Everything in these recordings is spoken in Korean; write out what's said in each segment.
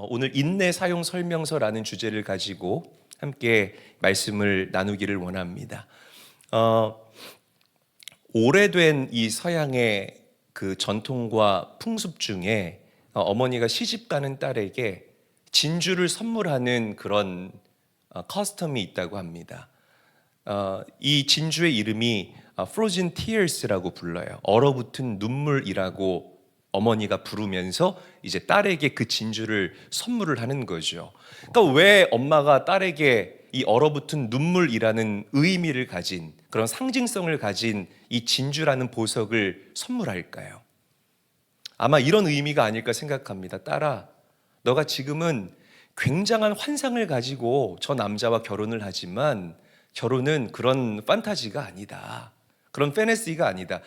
오늘 인내 사용 설명서라는 주제를 가지고 함께 말씀을 나누기를 원합니다. 오래된 이 서양의 그 전통과 풍습 중에 어머니가 시집 가는 딸에게 진주를 선물하는 그런 커스텀이 있다고 합니다. 이 진주의 이름이 Frozen Tears라고 불러요. 얼어붙은 눈물이라고 어머니가 부르면서 이제 딸에게 그 진주를 선물을 하는 거죠. 그러니까 왜 엄마가 딸에게 이 얼어붙은 눈물이라는 의미를 가진 그런 상징성을 가진 이 진주라는 보석을 선물할까요? 아마 이런 의미가 아닐까 생각합니다. 딸아, 너가 지금은 굉장한 환상을 가지고 저 남자와 결혼을 하지만 결혼은 그런 판타지가 아니다. 그런 패니시가 아니다.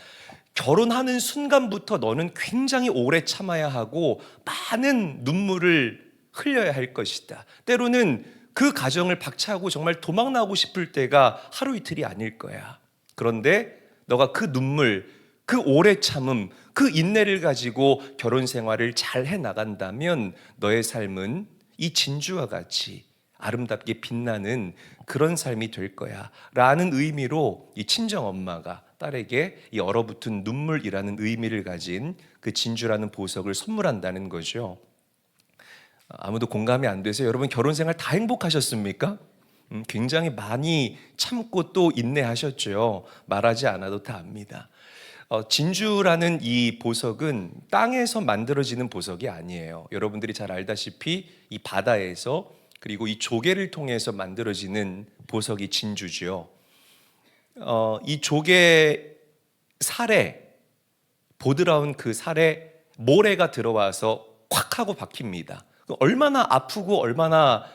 결혼하는 순간부터 너는 굉장히 오래 참아야 하고 많은 눈물을 흘려야 할 것이다. 때로는 그 가정을 박차하고 정말 도망 나오고 싶을 때가 하루 이틀이 아닐 거야. 그런데 너가 그 눈물, 그 오래 참음, 그 인내를 가지고 결혼 생활을 잘 해 나간다면 너의 삶은 이 진주와 같이 아름답게 빛나는 그런 삶이 될 거야 라는 의미로 이 친정 엄마가 딸에게 이 얼어붙은 눈물이라는 의미를 가진 그 진주라는 보석을 선물한다는 거죠. 아무도 공감이 안 돼서 여러분 결혼 생활 다 행복하셨습니까? 굉장히 많이 참고 또 인내하셨죠. 말하지 않아도 다 압니다. 진주라는 이 보석은 땅에서 만들어지는 보석이 아니에요. 여러분들이 잘 알다시피 이 바다에서 그리고 이 조개를 통해서 만들어지는 보석이 진주죠. 이 조개 살에 보드라운 그 살에 모래가 들어와서 콱 하고 박힙니다. 얼마나 아프고 얼마나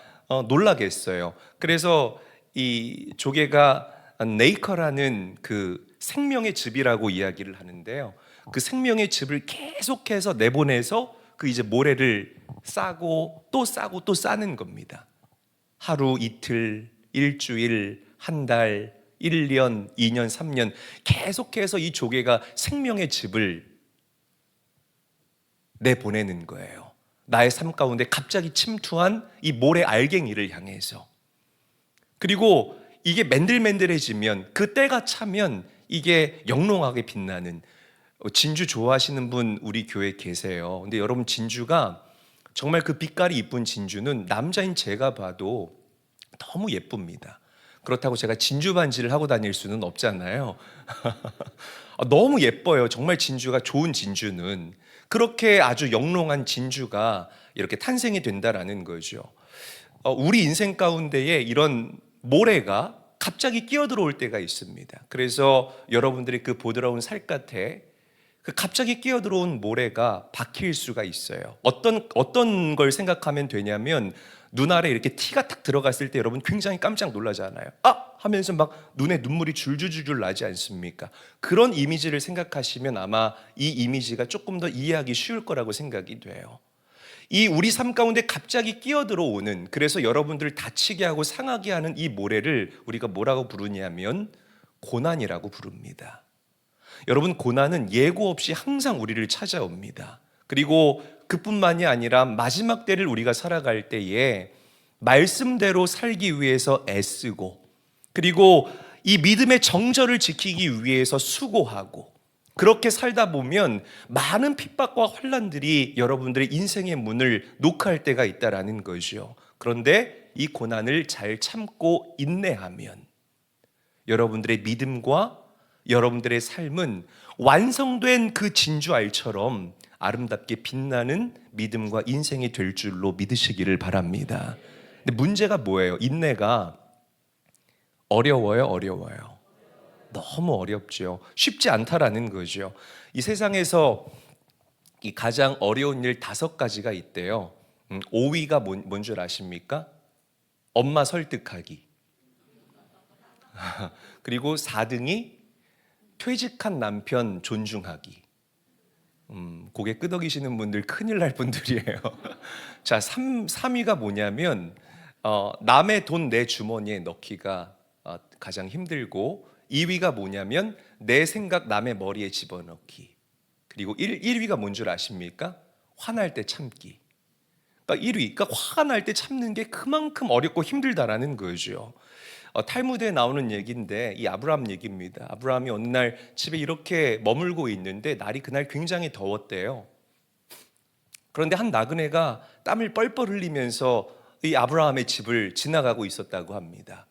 놀라겠어요. 그래서 이 조개가 네이커라는 그 생명의 즙이라고 이야기를 하는데요. 그 생명의 즙을 계속해서 내보내서 그 이제 모래를 싸고 또 싸고 또 싸는 겁니다. 하루, 이틀, 일주일, 한 달, 1년, 2년, 3년 계속해서 이 조개가 생명의 즙을 내보내는 거예요. 나의 삶 가운데 갑자기 침투한 이 모래 알갱이를 향해서. 그리고 이게 맨들맨들해지면 그 때가 차면 이게 영롱하게 빛나는, 진주 좋아하시는 분 우리 교회에 계세요. 근데 여러분 진주가 정말 그 빛깔이 이쁜 진주는 남자인 제가 봐도 너무 예쁩니다. 그렇다고 제가 진주 반지를 하고 다닐 수는 없잖아요. 너무 예뻐요. 정말 진주가 좋은 진주는 그렇게 아주 영롱한 진주가 이렇게 탄생이 된다라는 거죠. 우리 인생 가운데에 이런 모래가 갑자기 끼어들어올 때가 있습니다. 그래서 여러분들이 그 보드라운 살갗에 그 갑자기 끼어들어온 모래가 박힐 수가 있어요. 어떤 걸 생각하면 되냐면 눈 아래 이렇게 티가 탁 들어갔을 때 여러분 굉장히 깜짝 놀라잖아요. 하면서 막 눈에 눈물이 줄줄줄줄 나지 않습니까? 그런 이미지를 생각하시면 아마 이 이미지가 조금 더 이해하기 쉬울 거라고 생각이 돼요. 이 우리 삶 가운데 갑자기 끼어들어오는, 그래서 여러분들을 다치게 하고 상하게 하는 이 모래를 우리가 뭐라고 부르냐면 고난이라고 부릅니다. 여러분, 고난은 예고 없이 항상 우리를 찾아옵니다. 그리고 그뿐만이 아니라 마지막 때를 우리가 살아갈 때에 말씀대로 살기 위해서 애쓰고, 그리고 이 믿음의 정절을 지키기 위해서 수고하고, 그렇게 살다 보면 많은 핍박과 환난들이 여러분들의 인생의 문을 녹할 때가 있다라는 거죠. 그런데 이 고난을 잘 참고 인내하면 여러분들의 믿음과 여러분들의 삶은 완성된 그 진주알처럼 아름답게 빛나는 믿음과 인생이 될 줄로 믿으시기를 바랍니다. 근데 문제가 뭐예요? 인내가 어려워요? 너무 어렵죠. 쉽지 않다라는 거죠. 이 세상에서 이 가장 어려운 일 5가지가 있대요. 5위가 뭔 줄 아십니까? 엄마 설득하기. 그리고 4등이 퇴직한 남편 존중하기. 고개 끄덕이시는 분들 큰일 날 분들이에요. 자, 3위가 뭐냐면 남의 돈 내 주머니에 넣기가 가장 힘들고, 2위가 뭐냐면 내 생각 남의 머리에 집어넣기. 그리고 1위가 뭔 줄 아십니까? 화날 때 참기. 그러니까 1위, 그러니까 화가 날 때 참는 게 그만큼 어렵고 힘들다라는 거죠. 탈무드에 나오는 얘기인데 이 아브라함 얘기입니다. 아브라함이 어느 날 집에 이렇게 머물고 있는데 날이 그날 굉장히 더웠대요. 그런데 한 나그네가 땀을 뻘뻘 흘리면서 이 아브라함의 집을 지나가고 있었다고 합니다.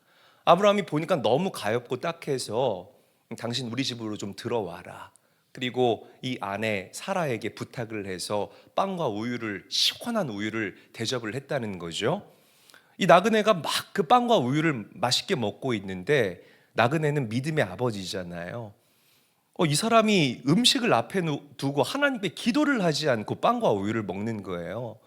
아브라함이 보니까 너무 가엾고 딱해서 당신 우리 집으로 좀 들어와라. 그리고 이 아내 사라에게 부탁을 해서 빵과 우유를, 시원한 우유를 대접을 했다는 거죠. 이 나그네가 막 그 빵과 우유를 맛있게 먹고 있는데, 나그네는 믿음의 아버지잖아요. 이 사람이 음식을 앞에 두고 하나님께 기도를 하지 않고 빵과 우유를 먹는 거예요.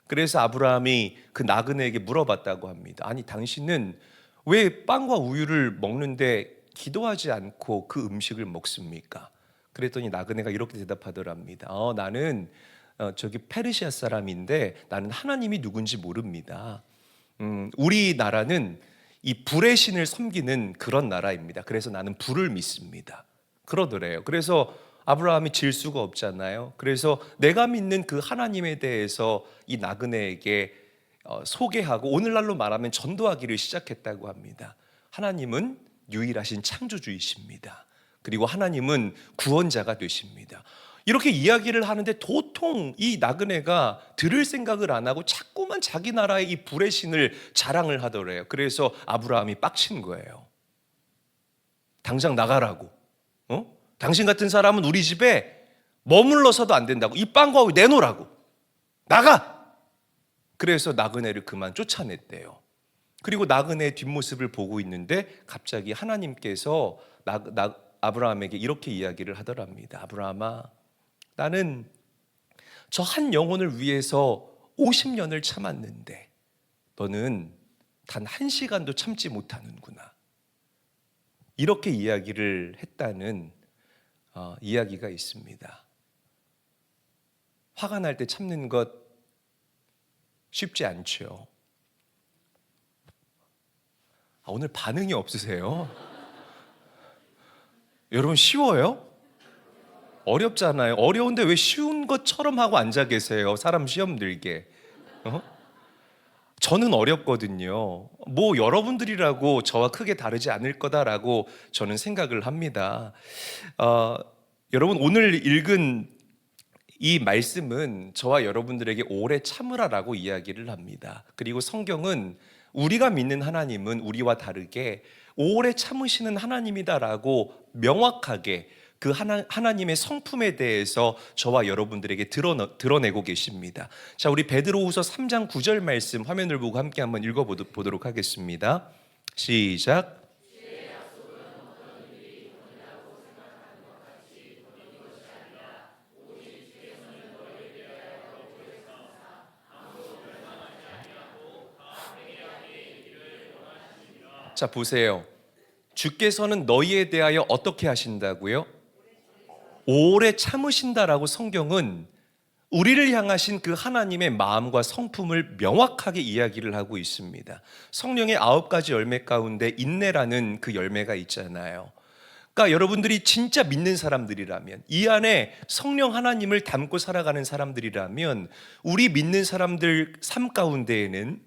그래서 아브라함이 그 나그네에게 물어봤다고 합니다. 아니, 당신은 왜 빵과 우유를 먹는데 기도하지 않고 그 음식을 먹습니까? 그랬더니 나그네가 이렇게 대답하더랍니다. 나는 저기 페르시아 사람인데 나는 하나님이 누군지 모릅니다. 우리나라는 이 불의 신을 섬기는 그런 나라입니다. 그래서 나는 불을 믿습니다. 그러더래요. 그래서 아브라함이 질 수가 없잖아요. 그래서 내가 믿는 그 하나님에 대해서 이 나그네에게 소개하고 오늘날로 말하면 전도하기를 시작했다고 합니다. 하나님은 유일하신 창조주이십니다. 그리고 하나님은 구원자가 되십니다. 이렇게 이야기를 하는데 도통 이 나그네가 들을 생각을 안 하고 자꾸만 자기 나라의 이 불의 신을 자랑을 하더래요. 그래서 아브라함이 빡친 거예요. 당장 나가라고. 당신 같은 사람은 우리 집에 머물러서도 안 된다고. 이 빵과 우유 내놓으라고. 나가! 그래서 나그네를 그만 쫓아냈대요. 그리고 나그네의 뒷모습을 보고 있는데 갑자기 하나님께서 아브라함에게 이렇게 이야기를 하더랍니다. 아브라함아, 나는 저 한 영혼을 위해서 50년을 참았는데 너는 단 1시간도 참지 못하는구나. 이렇게 이야기를 했다는 이야기가 있습니다. 화가 날 때 참는 것 쉽지 않죠. 오늘 반응이 없으세요? 여러분, 쉬워요? 어렵잖아요. 어려운데 왜 쉬운 것처럼 하고 앉아 계세요? 사람 시험 들게. 저는 어렵거든요. 뭐 여러분들이라고 저와 크게 다르지 않을 거다라고 저는 생각을 합니다. 여러분, 오늘 읽은 이 말씀은 저와 여러분들에게 오래 참으라라고 이야기를 합니다. 그리고 성경은 우리가 믿는 하나님은 우리와 다르게 오래 참으시는 하나님이다라고 명확하게 그 하나님의 성품에 대해서 저와 여러분들에게 드러내고 계십니다. 자, 우리 베드로후서 3장 9절 말씀 화면을 보고 함께 한번 읽어보도록 하겠습니다. 시작. 자, 보세요. 주께서는 너희에 대하여 어떻게 하신다고요? 오래 참으신다라고 성경은 우리를 향하신 그 하나님의 마음과 성품을 명확하게 이야기를 하고 있습니다. 성령의 9가지 열매 가운데 인내라는 그 열매가 있잖아요. 그러니까 여러분들이 진짜 믿는 사람들이라면, 이 안에 성령 하나님을 담고 살아가는 사람들이라면, 우리 믿는 사람들 삶 가운데에는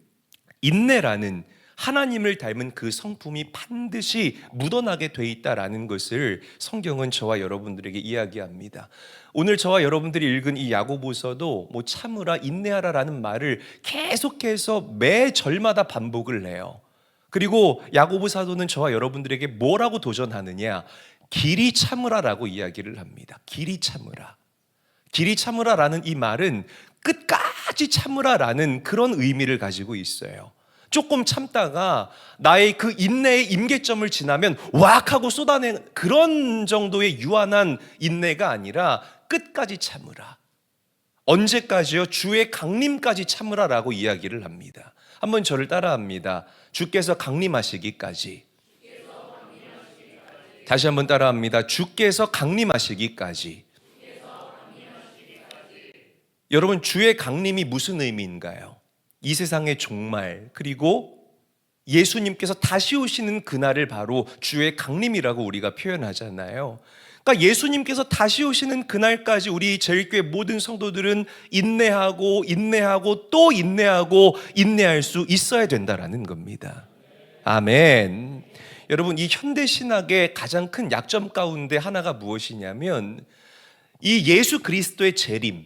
인내라는 하나님을 닮은 그 성품이 반드시 묻어나게 돼 있다라는 것을 성경은 저와 여러분들에게 이야기합니다. 오늘 저와 여러분들이 읽은 이 야고보서도 뭐 참으라, 인내하라라는 말을 계속해서 매 절마다 반복을 해요. 그리고 야고보 사도는 저와 여러분들에게 뭐라고 도전하느냐? 길이 참으라라고 이야기를 합니다. 길이 참으라. 길이 참으라라는 이 말은 끝까지 참으라라는 그런 의미를 가지고 있어요. 조금 참다가 나의 그 인내의 임계점을 지나면 왁 하고 쏟아내는 그런 정도의 유한한 인내가 아니라 끝까지 참으라. 언제까지요? 주의 강림까지 참으라라고 이야기를 합니다. 한번 저를 따라합니다. 주께서 강림하시기까지. 다시 한번 따라합니다. 주께서 강림하시기까지. 여러분, 주의 강림이 무슨 의미인가요? 이 세상의 종말, 그리고 예수님께서 다시 오시는 그날을 바로 주의 강림이라고 우리가 표현하잖아요. 그러니까 예수님께서 다시 오시는 그날까지 우리 제일교회 모든 성도들은 인내하고 또 인내하고 인내할 수 있어야 된다라는 겁니다. 아멘. 여러분, 이 현대 신학의 가장 큰 약점 가운데 하나가 무엇이냐면 이 예수 그리스도의 재림,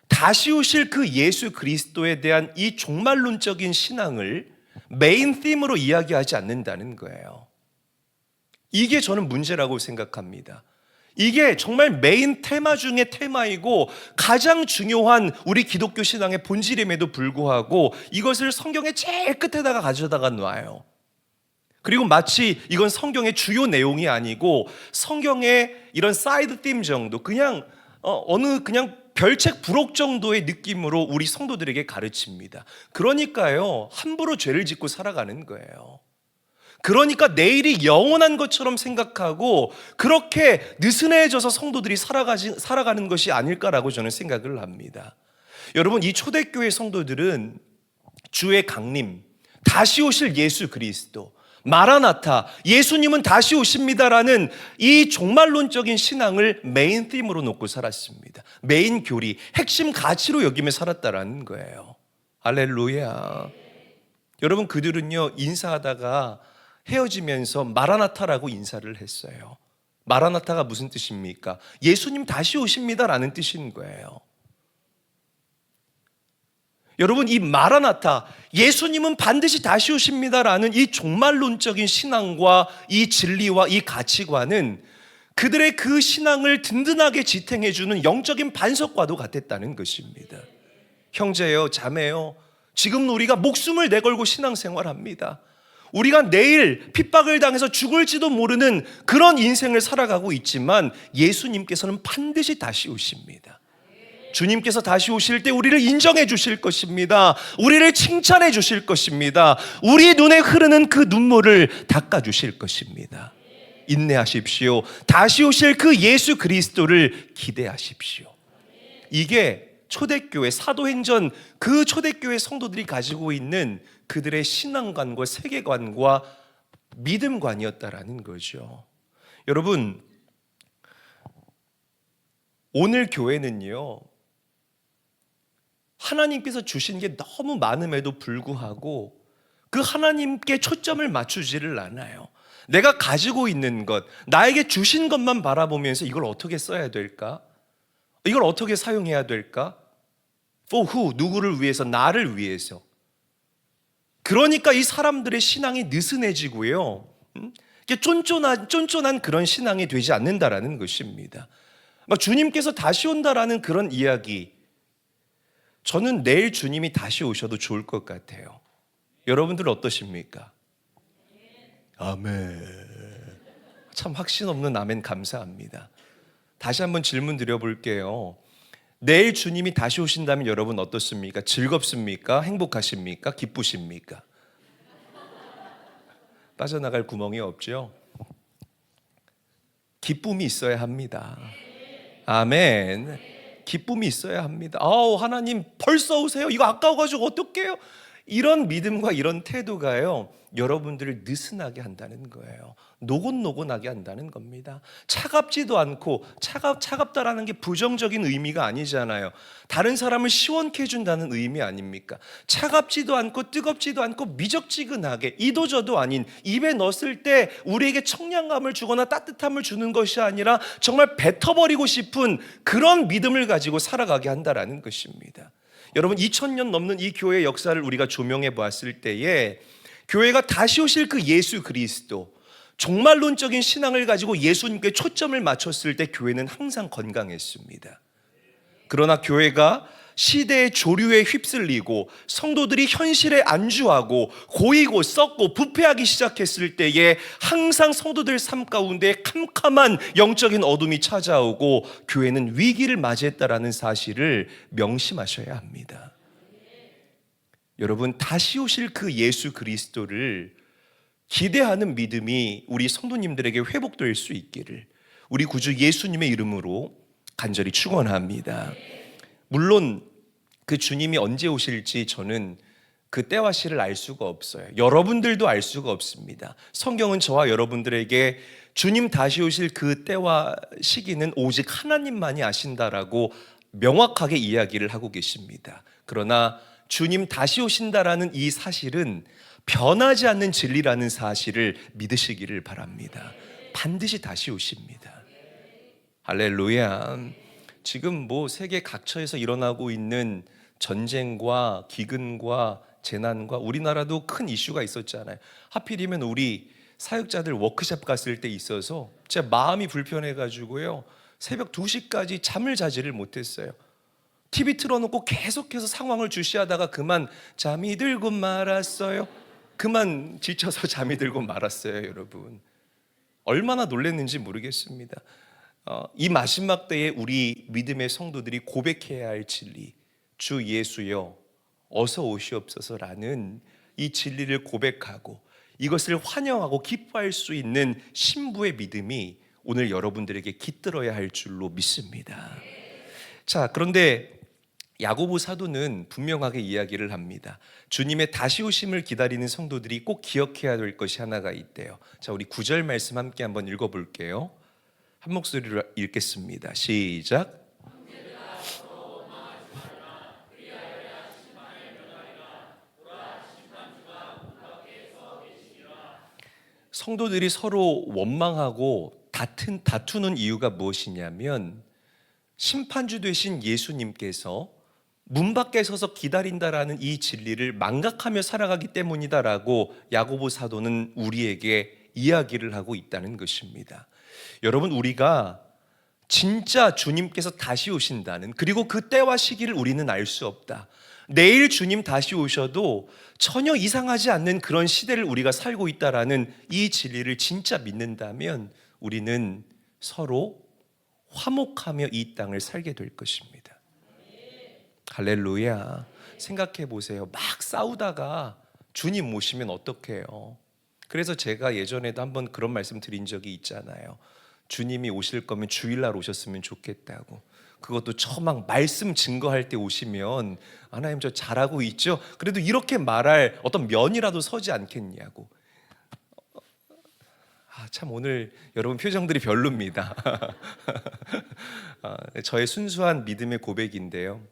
다시 오실 그 예수 그리스도에 대한 이 종말론적인 신앙을 메인 팀으로 이야기하지 않는다는 거예요. 이게 저는 문제라고 생각합니다. 이게 정말 메인 테마 중의 테마이고 가장 중요한 우리 기독교 신앙의 본질임에도 불구하고 이것을 성경의 제일 끝에다가 가져다가 놔요. 그리고 마치 이건 성경의 주요 내용이 아니고 성경의 이런 사이드 팀 정도, 그냥 그냥 별책 부록 정도의 느낌으로 우리 성도들에게 가르칩니다. 그러니까요, 함부로 죄를 짓고 살아가는 거예요. 그러니까 내일이 영원한 것처럼 생각하고 그렇게 느슨해져서 성도들이 살아가는 것이 아닐까라고 저는 생각을 합니다. 여러분, 이 초대교회 성도들은 주의 강림, 다시 오실 예수 그리스도, 마라나타, 예수님은 다시 오십니다라는 이 종말론적인 신앙을 메인 팀으로 놓고 살았습니다. 메인 교리, 핵심 가치로 여기며 살았다라는 거예요. 할렐루야. 여러분, 그들은요, 인사하다가 헤어지면서 마라나타라고 인사를 했어요. 마라나타가 무슨 뜻입니까? 예수님 다시 오십니다라는 뜻인 거예요. 여러분, 이 마라나타, 예수님은 반드시 다시 오십니다라는 이 종말론적인 신앙과 이 진리와 이 가치관은 그들의 그 신앙을 든든하게 지탱해주는 영적인 반석과도 같았다는 것입니다. 형제요, 자매요, 지금 우리가 목숨을 내걸고 신앙생활합니다. 우리가 내일 핍박을 당해서 죽을지도 모르는 그런 인생을 살아가고 있지만 예수님께서는 반드시 다시 오십니다. 주님께서 다시 오실 때 우리를 인정해 주실 것입니다. 우리를 칭찬해 주실 것입니다. 우리 눈에 흐르는 그 눈물을 닦아 주실 것입니다. 인내하십시오. 다시 오실 그 예수 그리스도를 기대하십시오. 이게 초대교회, 사도행전 그 초대교회 성도들이 가지고 있는 그들의 신앙관과 세계관과 믿음관이었다라는 거죠. 여러분, 오늘 교회는요, 하나님께서 주신 게 너무 많음에도 불구하고 그 하나님께 초점을 맞추지를 않아요. 내가 가지고 있는 것, 나에게 주신 것만 바라보면서 이걸 어떻게 써야 될까? 이걸 어떻게 사용해야 될까? For who? 누구를 위해서? 나를 위해서. 그러니까 이 사람들의 신앙이 느슨해지고요, 쫀쫀한 그런 신앙이 되지 않는다라는 것입니다. 주님께서 다시 온다라는 그런 이야기, 저는 내일 주님이 다시 오셔도 좋을 것 같아요. 여러분들 어떠십니까? 아멘. 참 확신 없는 아멘 감사합니다. 다시 한번 질문 드려볼게요. 내일 주님이 다시 오신다면 여러분 어떻습니까? 즐겁습니까? 행복하십니까? 기쁘십니까? 빠져나갈 구멍이 없죠? 기쁨이 있어야 합니다. 아멘. 기쁨이 있어야 합니다. 하나님 벌써 오세요? 이거 아까워가지고 어떡해요? 이런 믿음과 이런 태도가요, 여러분들을 느슨하게 한다는 거예요. 노곤노곤하게 한다는 겁니다. 차갑지도 않고, 차갑다라는 게 부정적인 의미가 아니잖아요. 다른 사람을 시원케 해준다는 의미 아닙니까? 차갑지도 않고 뜨겁지도 않고 미적지근하게, 이도저도 아닌, 입에 넣었을 때 우리에게 청량감을 주거나 따뜻함을 주는 것이 아니라 정말 뱉어버리고 싶은 그런 믿음을 가지고 살아가게 한다라는 것입니다. 여러분, 2000년 넘는 이 교회의 역사를 우리가 조명해 보았을 때에 교회가 다시 오실 그 예수 그리스도, 종말론적인 신앙을 가지고 예수님께 초점을 맞췄을 때 교회는 항상 건강했습니다. 그러나 교회가 시대의 조류에 휩쓸리고 성도들이 현실에 안주하고 고이고 썩고 부패하기 시작했을 때에 항상 성도들 삶 가운데 캄캄한 영적인 어둠이 찾아오고 교회는 위기를 맞이했다라는 사실을 명심하셔야 합니다. 여러분, 다시 오실 그 예수 그리스도를 기대하는 믿음이 우리 성도님들에게 회복될 수 있기를 우리 구주 예수님의 이름으로 간절히 축원합니다. 물론 그 주님이 언제 오실지 저는 그 때와 시를 알 수가 없어요. 여러분들도 알 수가 없습니다. 성경은 저와 여러분들에게 주님 다시 오실 그 때와 시기는 오직 하나님만이 아신다라고 명확하게 이야기를 하고 계십니다. 그러나 주님 다시 오신다라는 이 사실은 변하지 않는 진리라는 사실을 믿으시기를 바랍니다. 반드시 다시 오십니다. 할렐루야. 지금 뭐 세계 각처에서 일어나고 있는 전쟁과 기근과 재난과 우리나라도 큰 이슈가 있었잖아요. 하필이면 우리 사역자들 워크숍 갔을 때 있어서 진짜 마음이 불편해가지고요. 새벽 2시까지 잠을 자지를 못했어요. TV 틀어놓고 계속해서 상황을 주시하다가 그만 잠이 들고 말았어요. 그만 지쳐서 잠이 들고 말았어요, 여러분. 얼마나 놀랐는지 모르겠습니다. 이 마지막 때에 우리 믿음의 성도들이 고백해야 할 진리, 주 예수여 어서 오시옵소서라는 이 진리를 고백하고 이것을 환영하고 기뻐할 수 있는 신부의 믿음이 오늘 여러분들에게 깃들어야 할 줄로 믿습니다. 자, 그런데 야고보 사도는 분명하게 이야기를 합니다. 주님의 다시 오심을 기다리는 성도들이 꼭 기억해야 될 것이 하나가 있대요. 자, 우리 9절 말씀 함께 한번 읽어볼게요. 한 목소리로 읽겠습니다. 시작. 성도들이 서로 원망하고 다투는 이유가 무엇이냐면 심판주 되신 예수님께서 문 밖에 서서 기다린다라는 이 진리를 망각하며 살아가기 때문이다라고 야고보 사도는 우리에게 이야기를 하고 있다는 것입니다. 여러분, 우리가 진짜 주님께서 다시 오신다는, 그리고 그 때와 시기를 우리는 알 수 없다. 내일 주님 다시 오셔도 전혀 이상하지 않는 그런 시대를 우리가 살고 있다라는 이 진리를 진짜 믿는다면 우리는 서로 화목하며 이 땅을 살게 될 것입니다. 할렐루야. 생각해 보세요. 막 싸우다가 주님 오시면 어떡해요? 그래서 제가 예전에도 한번 그런 말씀 드린 적이 있잖아요. 주님이 오실 거면 주일날 오셨으면 좋겠다고. 그것도 막 말씀 증거할 때 오시면 하나님 저 잘하고 있죠? 그래도 이렇게 말할 어떤 면이라도 서지 않겠냐고. 참 오늘 여러분 표정들이 별로입니다. 저의 순수한 믿음의 고백인데요.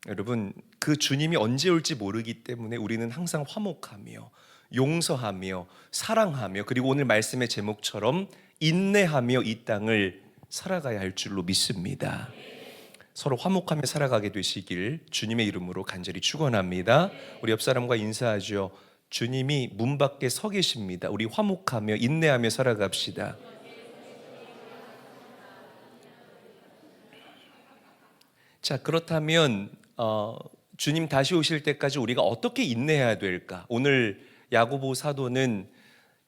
여러분, 그 주님이 언제 올지 모르기 때문에 우리는 항상 화목하며 용서하며 사랑하며, 그리고 오늘 말씀의 제목처럼 인내하며 이 땅을 살아가야 할 줄로 믿습니다. 서로 화목하며 살아가게 되시길 주님의 이름으로 간절히 축원합니다. 우리 옆 사람과 인사하죠. 주님이 문 밖에 서 계십니다. 우리 화목하며 인내하며 살아갑시다. 자, 그렇다면 주님 다시 오실 때까지 우리가 어떻게 인내해야 될까? 오늘 야고보 사도는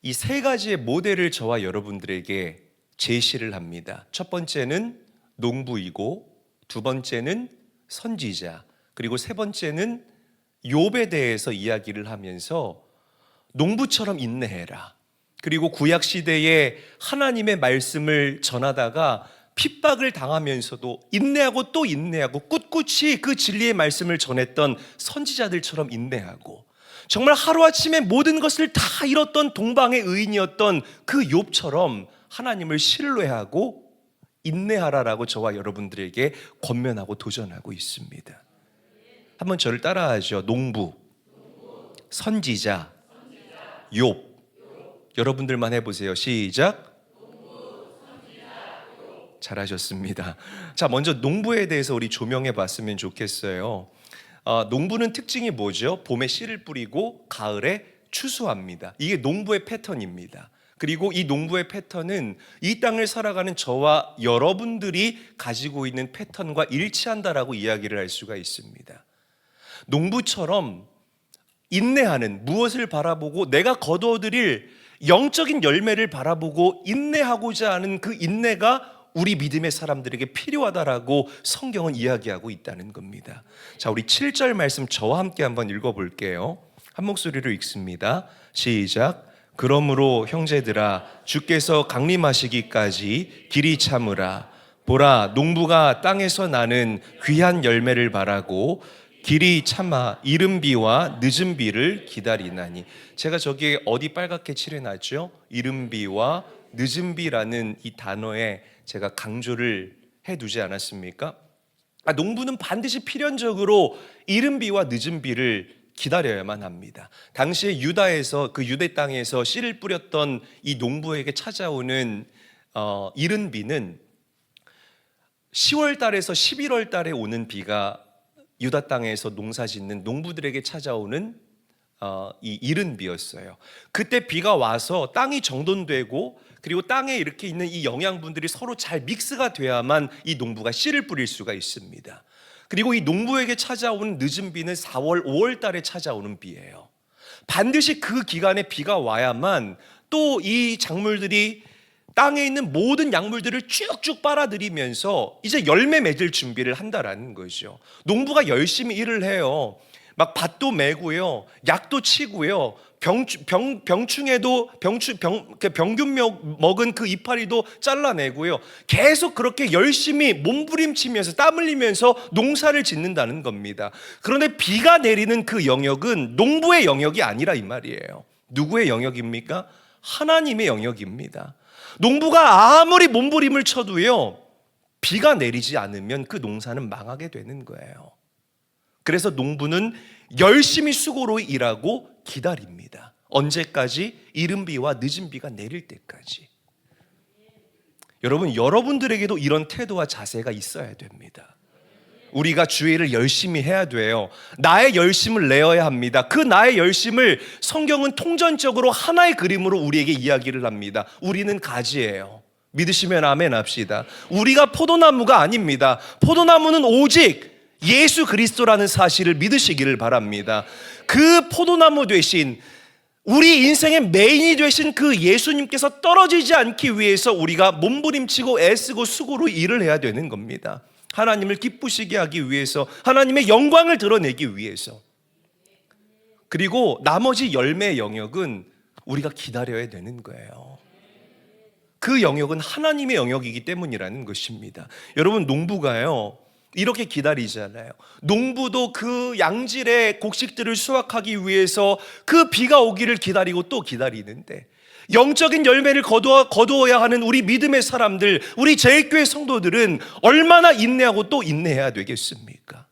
이 세 가지의 모델을 저와 여러분들에게 제시를 합니다. 첫 번째는 농부이고, 두 번째는 선지자, 그리고 세 번째는 욥에 대해서 이야기를 하면서 농부처럼 인내해라. 그리고 구약 시대에 하나님의 말씀을 전하다가 핍박을 당하면서도 인내하고 또 인내하고 꿋꿋이 그 진리의 말씀을 전했던 선지자들처럼 인내하고, 정말 하루아침에 모든 것을 다 잃었던 동방의 의인이었던 그 욥처럼 하나님을 신뢰하고 인내하라라고 저와 여러분들에게 권면하고 도전하고 있습니다. 한번 저를 따라하죠. 농부, 선지자, 욥. 여러분들만 해보세요. 시작. 잘하셨습니다. 자, 먼저 농부에 대해서 우리 조명해 봤으면 좋겠어요. 농부는 특징이 뭐죠? 봄에 씨를 뿌리고 가을에 추수합니다. 이게 농부의 패턴입니다. 그리고 이 농부의 패턴은 이 땅을 살아가는 저와 여러분들이 가지고 있는 패턴과 일치한다라고 이야기를 할 수가 있습니다. 농부처럼 인내하는, 무엇을 바라보고 내가 거두어들일 영적인 열매를 바라보고 인내하고자 하는 그 인내가 우리 믿음의 사람들에게 필요하다라고 성경은 이야기하고 있다는 겁니다. 자, 우리 7절 말씀 저와 함께 한번 읽어볼게요. 한 목소리로 읽습니다. 시작. 그러므로 형제들아, 주께서 강림하시기까지 길이 참으라. 보라, 농부가 땅에서 나는 귀한 열매를 바라고 길이 참아 이른 비와 늦은 비를 기다리나니. 제가 저기에 어디 빨갛게 칠해놨죠? 이른 비와 늦은 비라는 이 단어에 제가 강조를 해두지 않았습니까? 농부는 반드시 필연적으로 이른 비와 늦은 비를 기다려야만 합니다. 당시에 유다에서, 그 유대 땅에서 씨를 뿌렸던 이 농부에게 찾아오는 이른 비는 10월 달에서 11월 달에 오는 비가 유다 땅에서 농사 짓는 농부들에게 찾아오는 이 이른 비였어요. 그때 비가 와서 땅이 정돈되고, 그리고 땅에 이렇게 있는 이 영양분들이 서로 잘 믹스가 돼야만 이 농부가 씨를 뿌릴 수가 있습니다. 그리고 이 농부에게 찾아오는 늦은 비는 4월, 5월 달에 찾아오는 비예요. 반드시 그 기간에 비가 와야만 또 이 작물들이 땅에 있는 모든 약물들을 쭉쭉 빨아들이면서 이제 열매 맺을 준비를 한다라는 거죠. 농부가 열심히 일을 해요. 막 밭도 메고요, 약도 치고요, 병충해도 병균 먹은 그 이파리도 잘라내고요, 계속 그렇게 열심히 몸부림치면서 땀 흘리면서 농사를 짓는다는 겁니다. 그런데 비가 내리는 그 영역은 농부의 영역이 아니라 이 말이에요. 누구의 영역입니까? 하나님의 영역입니다. 농부가 아무리 몸부림을 쳐도요, 비가 내리지 않으면 그 농사는 망하게 되는 거예요. 그래서 농부는 열심히 수고로 일하고 기다립니다. 언제까지? 이른 비와 늦은 비가 내릴 때까지. 여러분, 여러분들에게도 이런 태도와 자세가 있어야 됩니다. 우리가 주일을 열심히 해야 돼요. 나의 열심을 내어야 합니다. 그 나의 열심을 성경은 통전적으로 하나의 그림으로 우리에게 이야기를 합니다. 우리는 가지예요. 믿으시면 아멘 합시다. 우리가 포도나무가 아닙니다. 포도나무는 오직 예수 그리스도라는 사실을 믿으시기를 바랍니다. 그 포도나무 되신, 우리 인생의 메인이 되신 그 예수님께서 떨어지지 않기 위해서 우리가 몸부림치고 애쓰고 수고로 일을 해야 되는 겁니다. 하나님을 기쁘시게 하기 위해서, 하나님의 영광을 드러내기 위해서. 그리고 나머지 열매의 영역은 우리가 기다려야 되는 거예요. 그 영역은 하나님의 영역이기 때문이라는 것입니다. 여러분, 농부가요 이렇게 기다리잖아요. 농부도 그 양질의 곡식들을 수확하기 위해서 그 비가 오기를 기다리고 또 기다리는데, 영적인 열매를 거두어야 하는 우리 믿음의 사람들, 우리 제일교회 성도들은 얼마나 인내하고 또 인내해야 되겠습니까?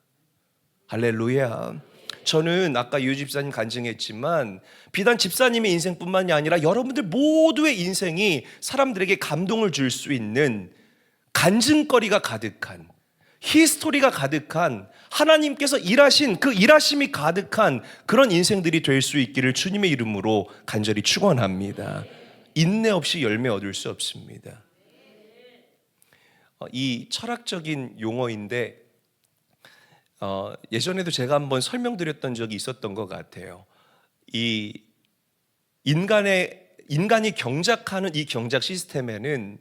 할렐루야. 저는 아까 유 집사님 간증했지만 비단 집사님의 인생뿐만이 아니라 여러분들 모두의 인생이 사람들에게 감동을 줄 수 있는 간증거리가 가득한, 히스토리가 가득한, 하나님께서 일하신 그 일하심이 가득한 그런 인생들이 될 수 있기를 주님의 이름으로 간절히 축원합니다. 인내 없이 열매 얻을 수 없습니다. 이 철학적인 용어인데 예전에도 제가 한번 설명드렸던 적이 있었던 것 같아요. 이 인간이 경작하는 이 경작 시스템에는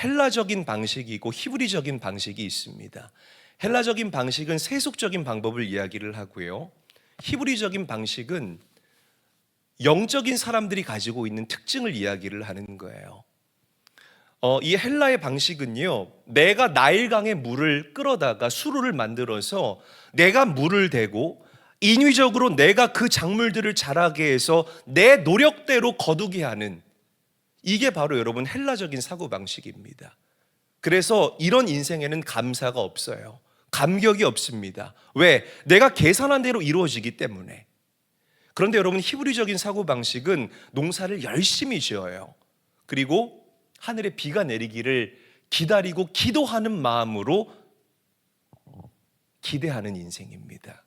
헬라적인 방식이고 히브리적인 방식이 있습니다. 헬라적인 방식은 세속적인 방법을 이야기를 하고요, 히브리적인 방식은 영적인 사람들이 가지고 있는 특징을 이야기를 하는 거예요. 이 헬라의 방식은요, 내가 나일강에 물을 끌어다가 수로를 만들어서 내가 물을 대고 인위적으로 내가 그 작물들을 자라게 해서 내 노력대로 거두게 하는, 이게 바로 여러분 헬라적인 사고방식입니다. 그래서 이런 인생에는 감사가 없어요. 감격이 없습니다. 왜? 내가 계산한 대로 이루어지기 때문에. 그런데 여러분, 히브리적인 사고방식은 농사를 열심히 지어요. 그리고 하늘에 비가 내리기를 기다리고 기도하는 마음으로 기대하는 인생입니다.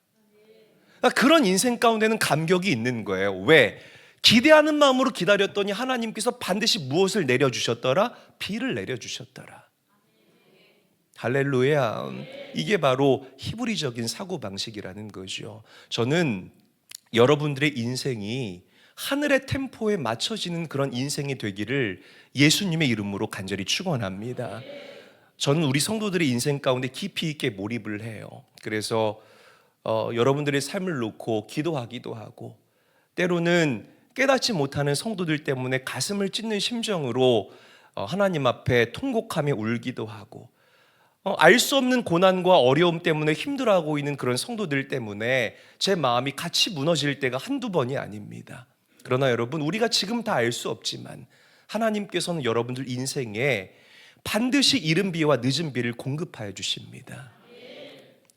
그러니까 그런 인생 가운데는 감격이 있는 거예요. 왜? 기대하는 마음으로 기다렸더니 하나님께서 반드시 무엇을 내려주셨더라? 비를 내려주셨더라. 할렐루야. 이게 바로 히브리적인 사고방식이라는 거죠. 저는 여러분들의 인생이 하늘의 템포에 맞춰지는 그런 인생이 되기를 예수님의 이름으로 간절히 축원합니다. 저는 우리 성도들의 인생 가운데 깊이 있게 몰입을 해요. 그래서 여러분들의 삶을 놓고 기도하기도 하고, 때로는 깨닫지 못하는 성도들 때문에 가슴을 찢는 심정으로 하나님 앞에 통곡하며 울기도 하고, 알 수 없는 고난과 어려움 때문에 힘들어하고 있는 그런 성도들 때문에 제 마음이 같이 무너질 때가 한두 번이 아닙니다. 그러나 여러분, 우리가 지금 다 알 수 없지만 하나님께서는 여러분들 인생에 반드시 이른 비와 늦은 비를 공급하여 주십니다.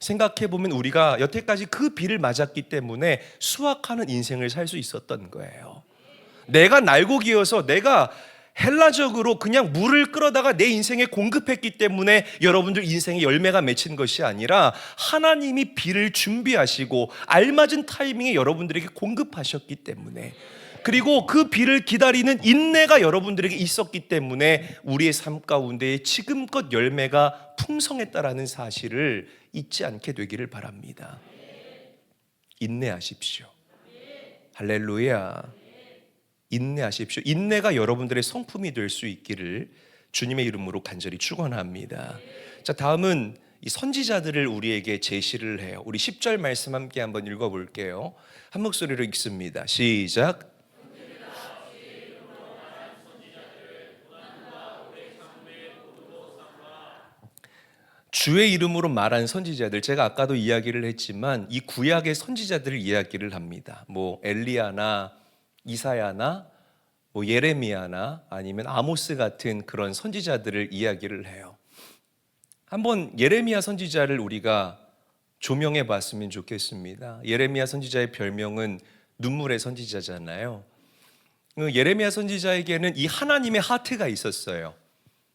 생각해보면 우리가 여태까지 그 비를 맞았기 때문에 수확하는 인생을 살 수 있었던 거예요. 내가 날고기여서 내가 헬라적으로 그냥 물을 끌어다가 내 인생에 공급했기 때문에 여러분들 인생에 열매가 맺힌 것이 아니라 하나님이 비를 준비하시고 알맞은 타이밍에 여러분들에게 공급하셨기 때문에, 그리고 그 비를 기다리는 인내가 여러분들에게 있었기 때문에 우리의 삶 가운데 지금껏 열매가 풍성했다라는 사실을 잊지 않게 되기를 바랍니다. 인내하십시오. 할렐루야. 인내하십시오. 인내가 여러분들의 성품이 될 수 있기를 주님의 이름으로 간절히 축원합니다. 자, 다음은 이 선지자들을 우리에게 제시를 해요. 우리 10절 말씀 함께 한번 읽어볼게요. 한 목소리로 읽습니다. 시작. 주의 이름으로 말한 선지자들, 제가 아까도 이야기를 했지만 이 구약의 선지자들을 이야기를 합니다. 뭐 엘리야나 이사야나 뭐 예레미야나 아니면 아모스 같은 그런 선지자들을 이야기를 해요. 한번 예레미야 선지자를 우리가 조명해 봤으면 좋겠습니다. 예레미야 선지자의 별명은 눈물의 선지자잖아요. 예레미야 선지자에게는 이 하나님의 하트가 있었어요.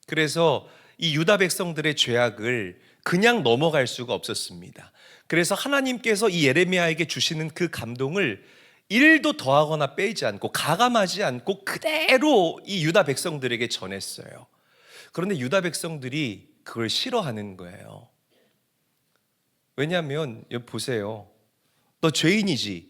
그래서 이 유다 백성들의 죄악을 그냥 넘어갈 수가 없었습니다. 그래서 하나님께서 이 예레미야에게 주시는 그 감동을 1도 더하거나 빼지 않고 가감하지 않고 그대로 이 유다 백성들에게 전했어요. 그런데 유다 백성들이 그걸 싫어하는 거예요. 왜냐하면 여기 보세요. 너 죄인이지.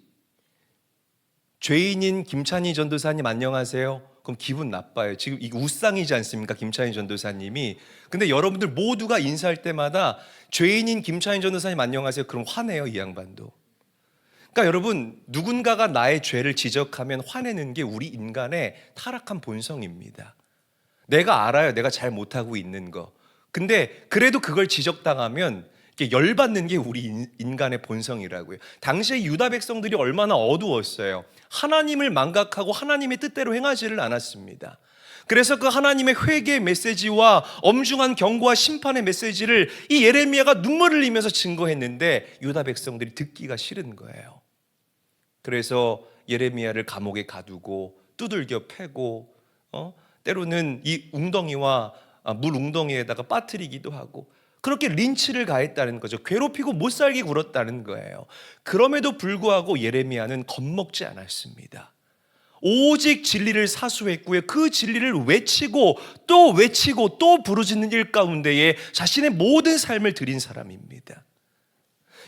죄인인 김찬희 전도사님 안녕하세요. 그럼 기분 나빠요. 지금 이게 우상이지 않습니까? 김찬희 전도사님이. 근데 여러분들 모두가 인사할 때마다 죄인인 김찬희 전도사님 안녕하세요. 그럼 화내요, 이 양반도. 그러니까 여러분, 누군가가 나의 죄를 지적하면 화내는 게 우리 인간의 타락한 본성입니다. 내가 알아요. 내가 잘 못하고 있는 거. 근데 그래도 그걸 지적당하면 열받는 게 우리 인간의 본성이라고요. 당시에 유다 백성들이 얼마나 어두웠어요. 하나님을 망각하고 하나님의 뜻대로 행하지를 않았습니다. 그래서 그 하나님의 회개의 메시지와 엄중한 경고와 심판의 메시지를 이 예레미야가 눈물을 흘리면서 증거했는데 유다 백성들이 듣기가 싫은 거예요. 그래서 예레미야를 감옥에 가두고 두들겨 패고 때로는 이 웅덩이와 물 웅덩이에다가 빠뜨리기도 하고 그렇게 린치를 가했다는 거죠. 괴롭히고 못살게 굴었다는 거예요. 그럼에도 불구하고 예레미야는 겁먹지 않았습니다. 오직 진리를 사수했고요. 그 진리를 외치고 또 부르짖는 일 가운데에 자신의 모든 삶을 드린 사람입니다.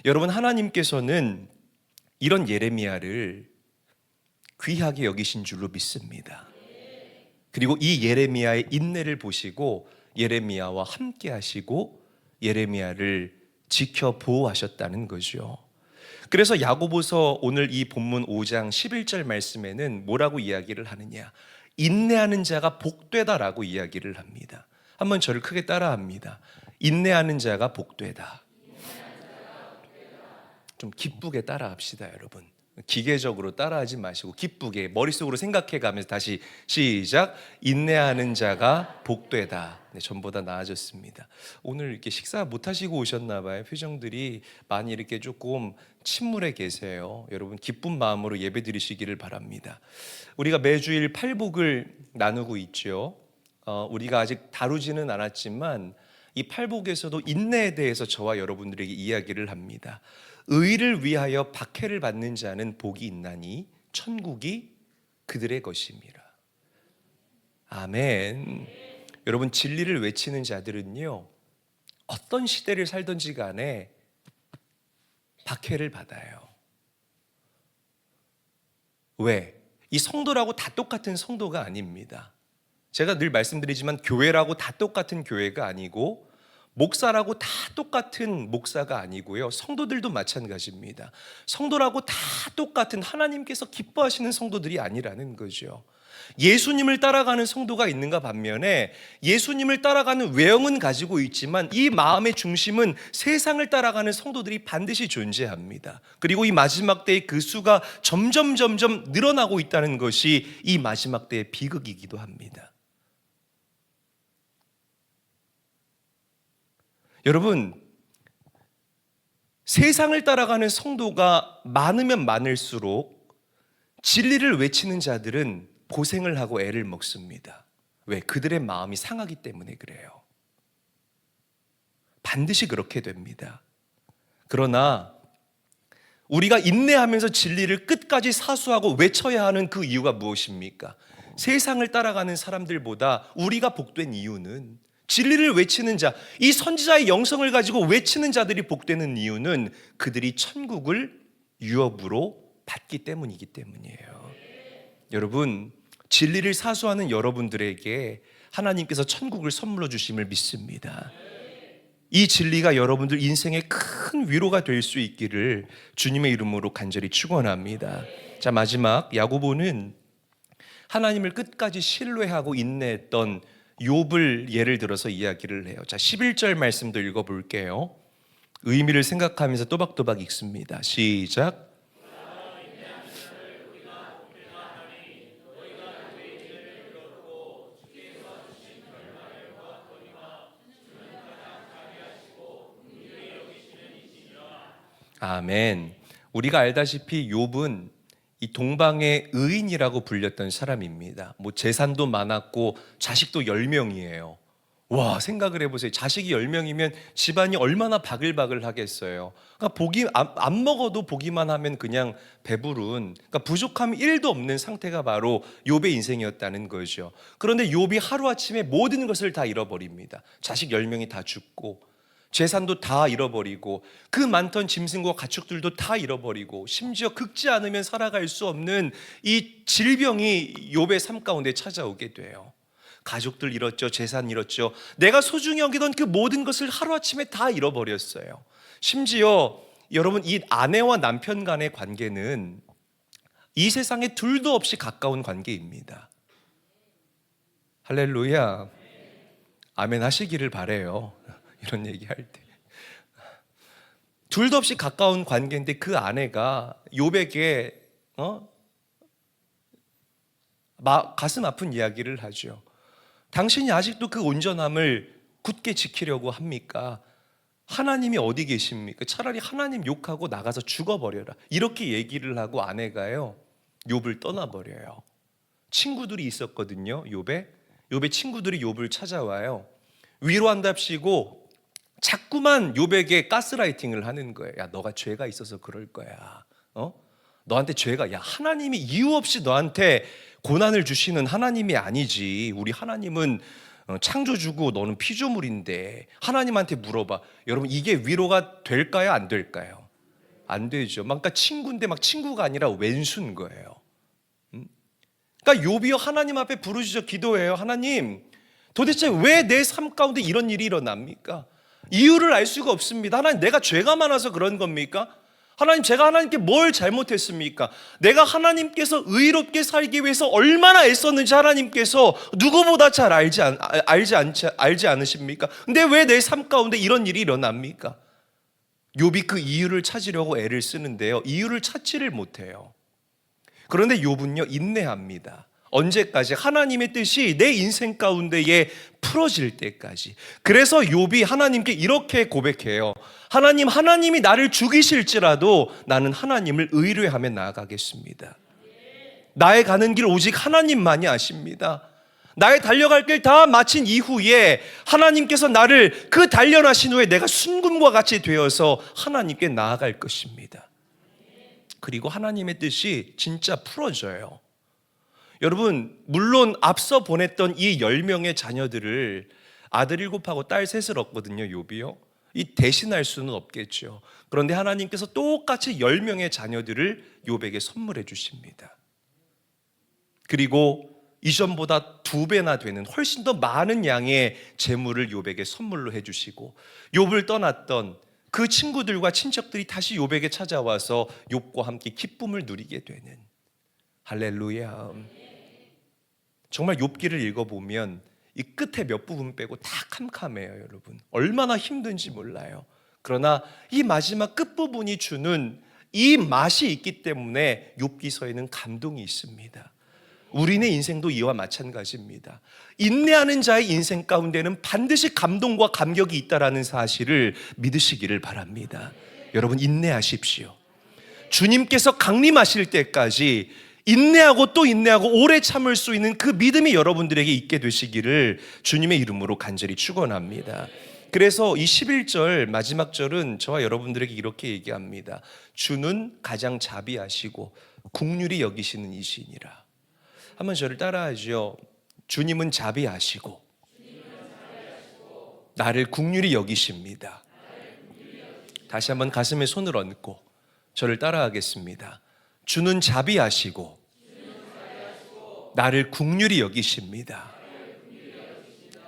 여러분, 하나님께서는 이런 예레미야를 귀하게 여기신 줄로 믿습니다. 그리고 이 예레미야의 인내를 보시고 예레미야와 함께 하시고 예레미야를 지켜 보호하셨다는 거죠. 그래서 야고보서 오늘 이 본문 5장 11절 말씀에는 뭐라고 이야기를 하느냐? 인내하는 자가 복되다라고 이야기를 합니다. 한번 저를 크게 따라합니다. 인내하는 자가 복되다. 좀 기쁘게 따라합시다, 여러분. 기계적으로 따라하지 마시고 기쁘게 머릿속으로 생각해가면서 다시 시작. 인내하는 자가 복되다. 네, 전보다 나아졌습니다. 오늘 이렇게 식사 못 하시고 오셨나 봐요. 표정들이 많이 이렇게 조금 침울해 계세요. 여러분, 기쁜 마음으로 예배 드리시기를 바랍니다. 우리가 매주일 팔복을 나누고 있죠. 우리가 아직 다루지는 않았지만 이 팔복에서도 인내에 대해서 저와 여러분들에게 이야기를 합니다. 의를 위하여 박해를 받는 자는 복이 있나니 천국이 그들의 것임이라. 아멘. 여러분, 진리를 외치는 자들은요, 어떤 시대를 살든지 간에 박해를 받아요. 왜? 이 성도라고 다 똑같은 성도가 아닙니다. 제가 늘 말씀드리지만 교회라고 다 똑같은 교회가 아니고 목사라고 다 똑같은 목사가 아니고요. 성도들도 마찬가지입니다. 성도라고 다 똑같은 하나님께서 기뻐하시는 성도들이 아니라는 거죠. 예수님을 따라가는 성도가 있는가 반면에 예수님을 따라가는 외형은 가지고 있지만 이 마음의 중심은 세상을 따라가는 성도들이 반드시 존재합니다. 그리고 이 마지막 때의 그 수가 점점 늘어나고 있다는 것이 이 마지막 때의 비극이기도 합니다. 여러분, 세상을 따라가는 성도가 많으면 많을수록 진리를 외치는 자들은 고생을 하고 애를 먹습니다. 왜? 그들의 마음이 상하기 때문에 그래요. 반드시 그렇게 됩니다. 그러나 우리가 인내하면서 진리를 끝까지 사수하고 외쳐야 하는 그 이유가 무엇입니까? 세상을 따라가는 사람들보다 우리가 복된 이유는, 진리를 외치는 자, 이 선지자의 영성을 가지고 외치는 자들이 복되는 이유는 그들이 천국을 유업으로 받기 때문이기 때문이에요. 여러분, 진리를 사수하는 여러분들에게 하나님께서 천국을 선물로 주심을 믿습니다. 이 진리가 여러분들 인생에 큰 위로가 될 수 있기를 주님의 이름으로 간절히 축원합니다. 자, 마지막 야고보는 하나님을 끝까지 신뢰하고 인내했던 욥을 예를 들어서 이야기를 해요. 자, 11절 말씀도 읽어볼게요. 의미를 생각하면서 또박또박 읽습니다. 시작. 아멘. 우리가 알다시피 욥은 이 동방의 의인이라고 불렸던 사람입니다. 뭐 재산도 많았고 자식도 10명이에요. 와, 생각을 해보세요. 자식이 10명이면 집안이 얼마나 바글바글 하겠어요. 그러니까 안 먹어도 보기만 하면 그냥 배부른, 그러니까 부족함이 1도 없는 상태가 바로 욥의 인생이었다는 거죠. 그런데 욥이 하루아침에 모든 것을 다 잃어버립니다. 자식 10명이 다 죽고 재산도 다 잃어버리고 그 많던 짐승과 가축들도 다 잃어버리고 심지어 긁지 않으면 살아갈 수 없는 이 질병이 욥의 삶 가운데 찾아오게 돼요. 가족들 잃었죠. 재산 잃었죠. 내가 소중히 여기던 그 모든 것을 하루아침에 다 잃어버렸어요. 심지어 여러분, 이 아내와 남편 간의 관계는 이 세상에 둘도 없이 가까운 관계입니다. 할렐루야. 아멘 하시기를 바라요. 이런 얘기할 때 둘도 없이 가까운 관계인데 그 아내가 욥에게 가슴 아픈 이야기를 하죠. 당신이 아직도 그 온전함을 굳게 지키려고 합니까? 하나님이 어디 계십니까? 차라리 하나님 욕하고 나가서 죽어버려라. 이렇게 얘기를 하고 아내가요, 욥을 떠나버려요. 친구들이 있었거든요. 욥의 친구들이 욥을 찾아와요. 위로한답시고 자꾸만 욥에게 가스라이팅을 하는 거예요. 야, 너가 죄가 있어서 그럴 거야. 너한테 죄가, 야, 하나님이 이유 없이 너한테 고난을 주시는 하나님이 아니지. 우리 하나님은 창조주고 너는 피조물인데 하나님한테 물어봐. 여러분, 이게 위로가 될까요? 안 될까요? 안 되죠. 그러니까 친구인데 막 친구가 아니라 왼수인 거예요. 그러니까 욥이요, 하나님 앞에 부르짖어 기도해요. 하나님, 도대체 왜 내 삶 가운데 이런 일이 일어납니까? 이유를 알 수가 없습니다. 하나님, 내가 죄가 많아서 그런 겁니까? 하나님, 제가 하나님께 뭘 잘못했습니까? 내가 하나님께서 의롭게 살기 위해서 얼마나 애썼는지 하나님께서 누구보다 잘 알지 않으십니까? 근데 왜 내 삶 가운데 이런 일이 일어납니까? 욥이 그 이유를 찾으려고 애를 쓰는데요, 이유를 찾지를 못해요. 그런데 욥은요, 인내합니다. 언제까지? 하나님의 뜻이 내 인생 가운데에 풀어질 때까지. 그래서 욥이 하나님께 이렇게 고백해요. 하나님이 나를 죽이실지라도 나는 하나님을 의뢰하며 나아가겠습니다. 나의 가는 길 오직 하나님만이 아십니다. 나의 달려갈 길 다 마친 이후에 하나님께서 나를 그 단련하신 후에 내가 순금과 같이 되어서 하나님께 나아갈 것입니다. 그리고 하나님의 뜻이 진짜 풀어져요. 여러분, 물론 앞서 보냈던 이 10명의 자녀들을 아들 7하고 딸 3을 얻거든요, 욥이요. 이 대신할 수는 없겠죠. 그런데 하나님께서 똑같이 10명의 자녀들을 욥에게 선물해 주십니다. 그리고 이전보다 2배나 되는 훨씬 더 많은 양의 재물을 욥에게 선물로 해주시고, 욥을 떠났던 그 친구들과 친척들이 다시 욥에게 찾아와서 욥과 함께 기쁨을 누리게 되는, 할렐루야. 정말 욥기를 읽어보면 이 끝에 몇 부분 빼고 다 캄캄해요, 여러분. 얼마나 힘든지 몰라요. 그러나 이 마지막 끝부분이 주는 이 맛이 있기 때문에 욥기서에는 감동이 있습니다. 우리네 인생도 이와 마찬가지입니다. 인내하는 자의 인생 가운데는 반드시 감동과 감격이 있다라는 사실을 믿으시기를 바랍니다. 여러분, 인내하십시오. 주님께서 강림하실 때까지 인내하고 또 인내하고 오래 참을 수 있는 그 믿음이 여러분들에게 있게 되시기를 주님의 이름으로 간절히 축원합니다. 그래서 이 11절 마지막 절은 저와 여러분들에게 이렇게 얘기합니다. 주는 가장 자비하시고 긍휼히 여기시는 이시니라. 한번 저를 따라하죠. 주님은 자비하시고 나를 긍휼히 여기십니다. 다시 한번 가슴에 손을 얹고 저를 따라하겠습니다. 주는 자비하시고 나를 긍휼히 여기십니다.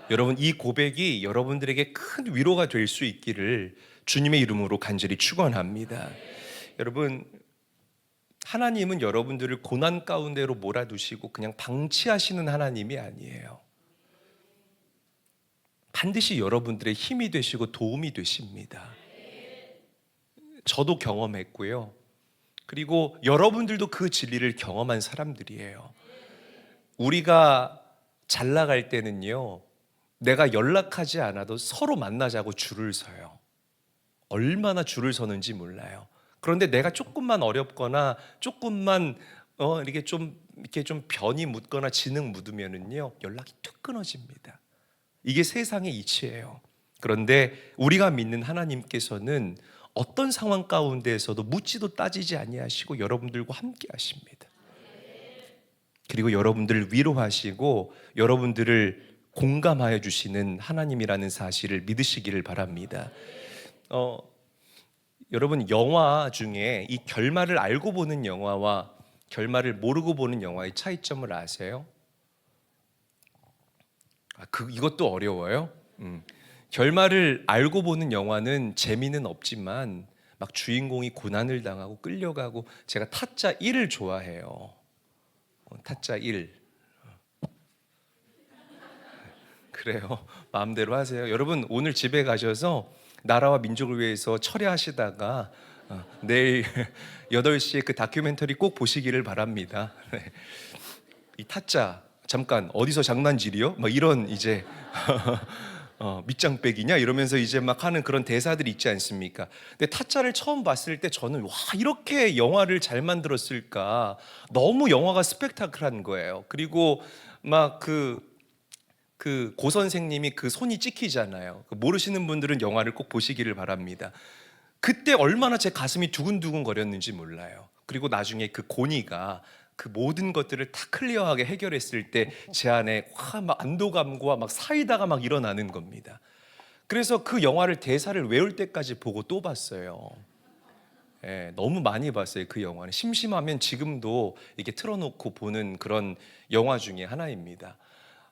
여러분, 이 고백이 여러분들에게 큰 위로가 될 수 있기를 주님의 이름으로 간절히 축원합니다. 여러분, 하나님은 여러분들을 고난 가운데로 몰아두시고 그냥 방치하시는 하나님이 아니에요. 반드시 여러분들의 힘이 되시고 도움이 되십니다. 저도 경험했고요. 그리고 여러분들도 그 진리를 경험한 사람들이에요. 우리가 잘 나갈 때는요, 내가 연락하지 않아도 서로 만나자고 줄을 서요. 얼마나 줄을 서는지 몰라요. 그런데 내가 조금만 어렵거나 조금만 이렇게 좀 변이 묻거나 진흙 묻으면은요, 연락이 툭 끊어집니다. 이게 세상의 이치예요. 그런데 우리가 믿는 하나님께서는 어떤 상황 가운데에서도 묻지도 따지지 아니하시고 여러분들과 함께 하십니다. 그리고 여러분들을 위로하시고 여러분들을 공감하여 주시는 하나님이라는 사실을 믿으시기를 바랍니다. 여러분, 영화 중에 이 결말을 알고 보는 영화와 결말을 모르고 보는 영화의 차이점을 아세요? 이것도 어려워요. 결말을 알고 보는 영화는 재미는 없지만 막 주인공이 고난을 당하고 끌려가고, 제가 타짜 1을 좋아해요. 타짜 1. 그래요. 마음대로 하세요. 여러분, 오늘 집에 가셔서 나라와 민족을 위해서 철야하시다가 내일 8시에 그 다큐멘터리 꼭 보시기를 바랍니다. 이 타짜, 잠깐 어디서 장난질이요? 막 이런 이제 밑장빼기냐 이러면서 이제 막 하는 그런 대사들이 있지 않습니까? 근데 타짜를 처음 봤을 때 저는 와, 이렇게 영화를 잘 만들었을까? 너무 영화가 스펙타클한 거예요. 그리고 막 그 고 선생님이 그 손이 찍히잖아요. 모르시는 분들은 영화를 꼭 보시기를 바랍니다. 그때 얼마나 제 가슴이 두근두근 거렸는지 몰라요. 그리고 나중에 그 고니가 그 모든 것들을 다 클리어하게 해결했을 때 제 안에 막 안도감과 막 사이다가 막 일어나는 겁니다. 그래서 그 영화를 대사를 외울 때까지 보고 또 봤어요. 너무 많이 봤어요. 그 영화는 심심하면 지금도 이렇게 틀어놓고 보는 그런 영화 중에 하나입니다.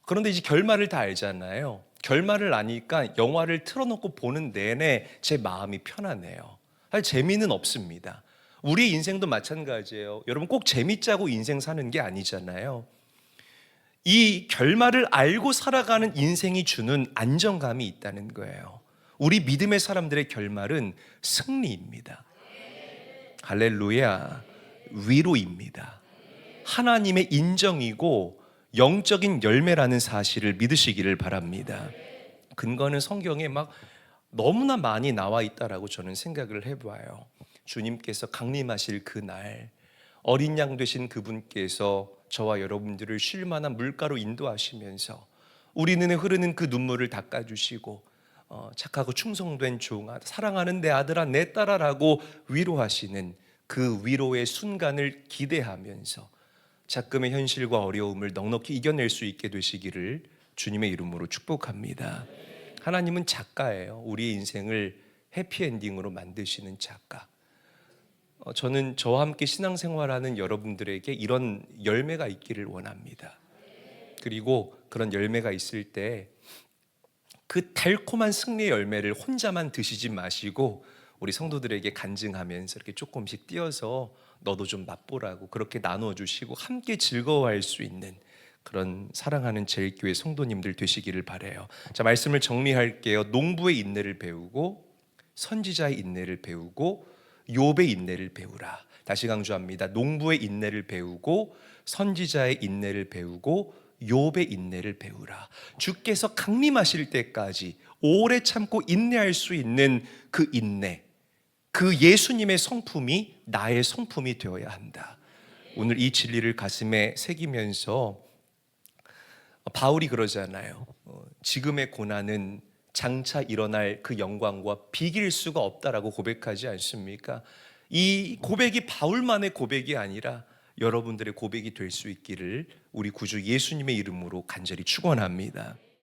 그런데 이제 결말을 다 알잖아요. 결말을 아니까 영화를 틀어놓고 보는 내내 제 마음이 편하네요. 사실 재미는 없습니다. 우리 인생도 마찬가지예요. 여러분, 꼭 재밌자고 인생 사는 게 아니잖아요. 이 결말을 알고 살아가는 인생이 주는 안정감이 있다는 거예요. 우리 믿음의 사람들의 결말은 승리입니다. 할렐루야. 위로입니다. 하나님의 인정이고 영적인 열매라는 사실을 믿으시기를 바랍니다. 근거는 성경에 막 너무나 많이 나와 있다라고 저는 생각을 해봐요. 주님께서 강림하실 그날, 어린 양 되신 그분께서 저와 여러분들을 쉴 만한 물가로 인도하시면서 우리 눈에 흐르는 그 눈물을 닦아주시고 착하고 충성된 종아, 사랑하는 내 아들아 내 딸아라고 위로하시는 그 위로의 순간을 기대하면서 작금의 현실과 어려움을 넉넉히 이겨낼 수 있게 되시기를 주님의 이름으로 축복합니다. 하나님은 작가예요. 우리의 인생을 해피엔딩으로 만드시는 작가. 저는 저와 함께 신앙생활하는 여러분들에게 이런 열매가 있기를 원합니다. 그리고 그런 열매가 있을 때 그 달콤한 승리의 열매를 혼자만 드시지 마시고 우리 성도들에게 간증하면서 이렇게 조금씩 띄어서 너도 좀 맛보라고 그렇게 나누어 주시고 함께 즐거워할 수 있는 그런 사랑하는 제일교회 성도님들 되시기를 바라요. 자, 말씀을 정리할게요. 농부의 인내를 배우고 선지자의 인내를 배우고 욥의 인내를 배우라. 다시 강조합니다. 농부의 인내를 배우고 선지자의 인내를 배우고 욥의 인내를 배우라. 주께서 강림하실 때까지 오래 참고 인내할 수 있는 그 인내, 그 예수님의 성품이 나의 성품이 되어야 한다. 오늘 이 진리를 가슴에 새기면서 바울이 그러잖아요. 지금의 고난은 장차 일어날 그 영광과 비길 수가 없다라고 고백하지 않습니까? 이 고백이 바울만의 고백이 아니라 여러분들의 고백이 될 수 있기를 우리 구주 예수님의 이름으로 간절히 축원합니다.